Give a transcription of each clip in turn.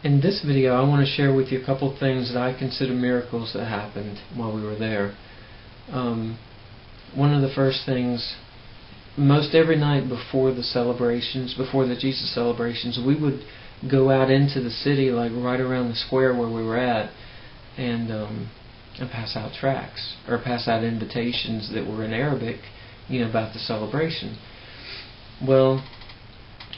In this video, I want to share with you a couple things that I consider miracles that happened while we were there. One of the first things, most every night before the celebrations, before the Jesus celebrations, we would go out into the city, like right around the square where we were at, and pass out tracts or pass out invitations that were in Arabic, about the celebration. Well,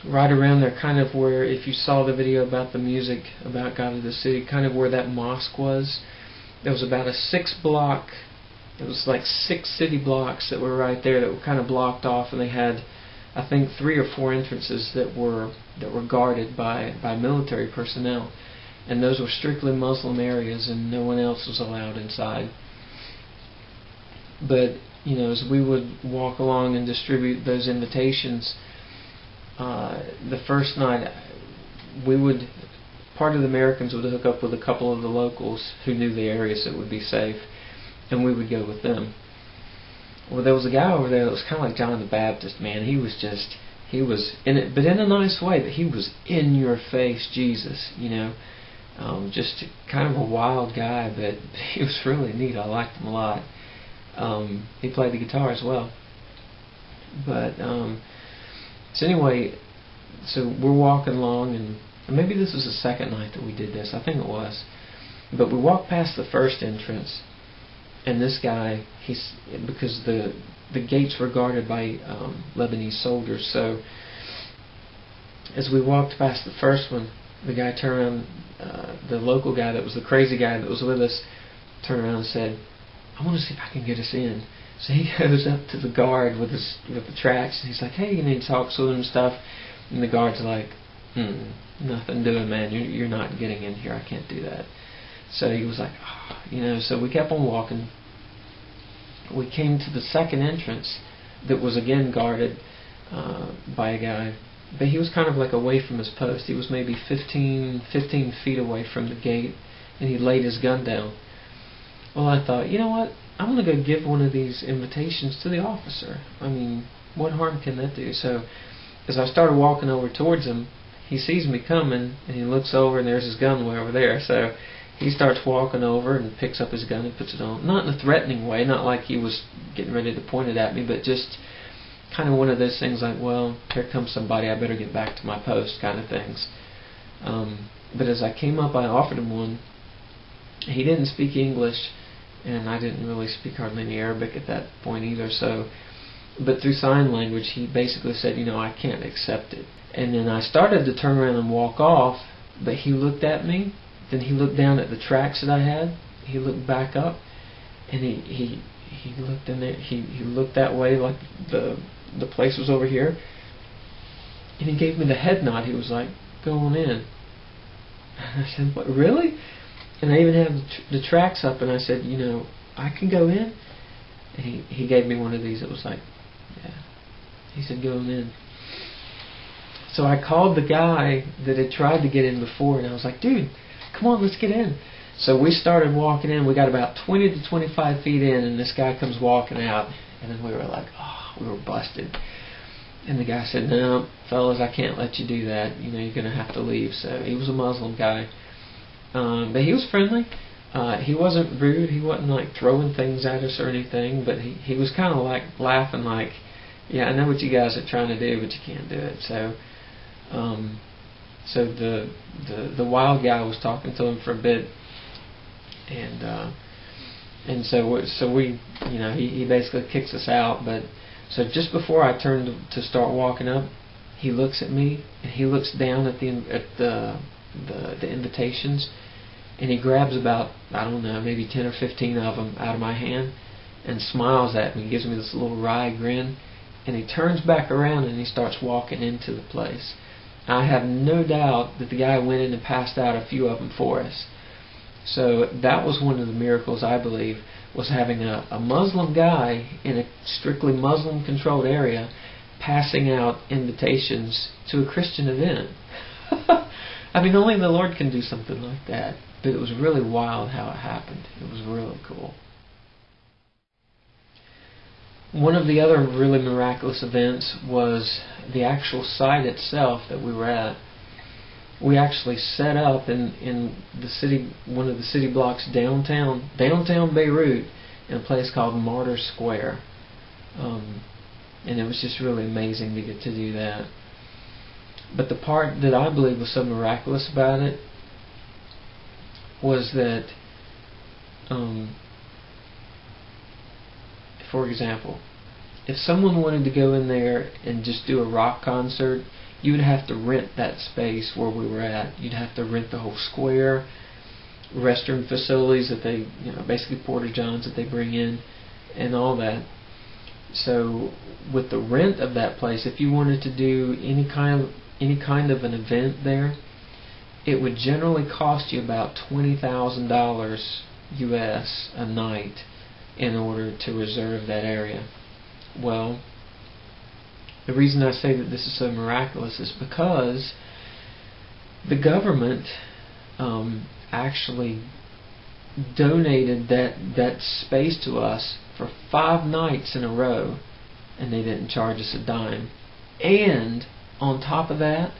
right around there, kind of where, if you saw the video about the music about God of the City, kind of where that mosque was, there was about a 6-block, it was like 6 city blocks that were right there that were kind of blocked off, and they had, I think, 3 or 4 entrances that were guarded by military personnel, and those were strictly Muslim areas, and no one else was allowed inside. But as we would walk along and distribute those invitations, the first night part of the Americans would hook up with a couple of the locals who knew the areas that would be safe, and we would go with them. Well, there was a guy over there that was kind of like John the Baptist, man. He was in it, but in a nice way, but he was in your face Jesus, just kind of a wild guy, but he was really neat. I liked him a lot. He played the guitar as well. But so anyway, so we're walking along, and maybe this was the second night that we did this. I think it was. But we walked past the first entrance, and this guy, because the gates were guarded by Lebanese soldiers, so as we walked past the first one, the guy turned around, the local guy that was the crazy guy that was with us, turned around and said, "I want to see if I can get us in." So he goes up to the guard with the tracts, and he's like, "Hey," and he talks with him and stuff. And the guard's like, "Nothing doing, man. You're not getting in here. I can't do that." So he was like, So we kept on walking. We came to the second entrance that was again guarded by a guy, but he was kind of like away from his post. He was maybe 15 feet away from the gate, and he laid his gun down. Well, I thought, you know what? I'm going to go give one of these invitations to the officer. I mean, what harm can that do? So as I started walking over towards him, he sees me coming, and he looks over, and there's his gun way over there. So he starts walking over and picks up his gun and puts it on. Not in a threatening way, not like he was getting ready to point it at me, but just kind of one of those things like, well, here comes somebody, I better get back to my post kind of things. But as I came up, I offered him one. He didn't speak English, and I didn't really speak hardly any Arabic at that point either. So, but through sign language, he basically said, I can't accept it. And then I started to turn around and walk off, but he looked at me. Then he looked down at the tracks that I had. He looked back up, and he looked in there. He looked that way, like the place was over here, and he gave me the head nod. He was like, "Go on in." And I said, "What, really?" And I even had the tracks up, and I said, "I can go in?" And he gave me one of these. It was like, yeah. He said, "Go on in." So I called the guy that had tried to get in before, and I was like, "Dude, come on, let's get in." So we started walking in. We got about 20 to 25 feet in, and this guy comes walking out, and then we were like, we were busted. And the guy said, "No, fellas, I can't let you do that. You're going to have to leave." So he was a Muslim guy. But he was friendly. He wasn't rude. He wasn't like throwing things at us or anything. But he was kind of like laughing, like, "Yeah, I know what you guys are trying to do, but you can't do it." So, so the wild guy was talking to him for a bit, and so we he basically kicks us out. But so just before I turned to start walking up, he looks at me, and he looks down at the invitations, and he grabs about, I don't know, maybe 10 or 15 of them out of my hand and smiles at me, gives me this little wry grin, and he turns back around and he starts walking into the place. I have no doubt that the guy went in and passed out a few of them for us. So that was one of the miracles, I believe, was having a Muslim guy in a strictly Muslim controlled area passing out invitations to a Christian event. I mean, only the Lord can do something like that. But it was really wild how it happened. It was really cool. One of the other really miraculous events was the actual site itself that we were at. We actually set up in the city, one of the city blocks downtown Beirut, in a place called Martyr Square. And it was just really amazing to get to do that. But the part that I believe was so miraculous about it was that, for example, if someone wanted to go in there and just do a rock concert, you would have to rent that space where we were at. You'd have to rent the whole square, restroom facilities that they, basically porta johns that they bring in, and all that. So with the rent of that place, if you wanted to do any kind of an event there, it would generally cost you about $20,000 US a night in order to reserve that area. Well, the reason I say that this is so miraculous is because the government actually donated that space to us for 5 nights in a row, and they didn't charge us a dime. And on top of that,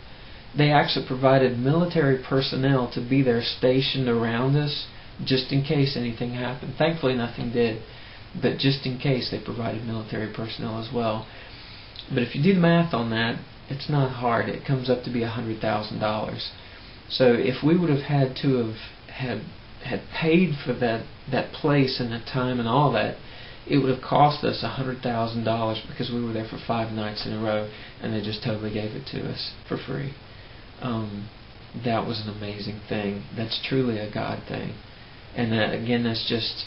they actually provided military personnel to be there stationed around us just in case anything happened. Thankfully nothing did, but just in case, they provided military personnel as well. But if you do the math on that, it's not hard. It comes up to be $100,000. So if we would have had to have had paid for that place and the time and all that, it would have cost us $100,000 because we were there for 5 nights in a row, and they just totally gave it to us for free. That was an amazing thing. That's truly a God thing. And that, again, that's just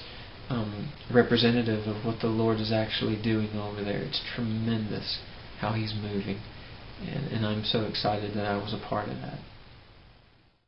representative of what the Lord is actually doing over there. It's tremendous how He's moving. And I'm so excited that I was a part of that.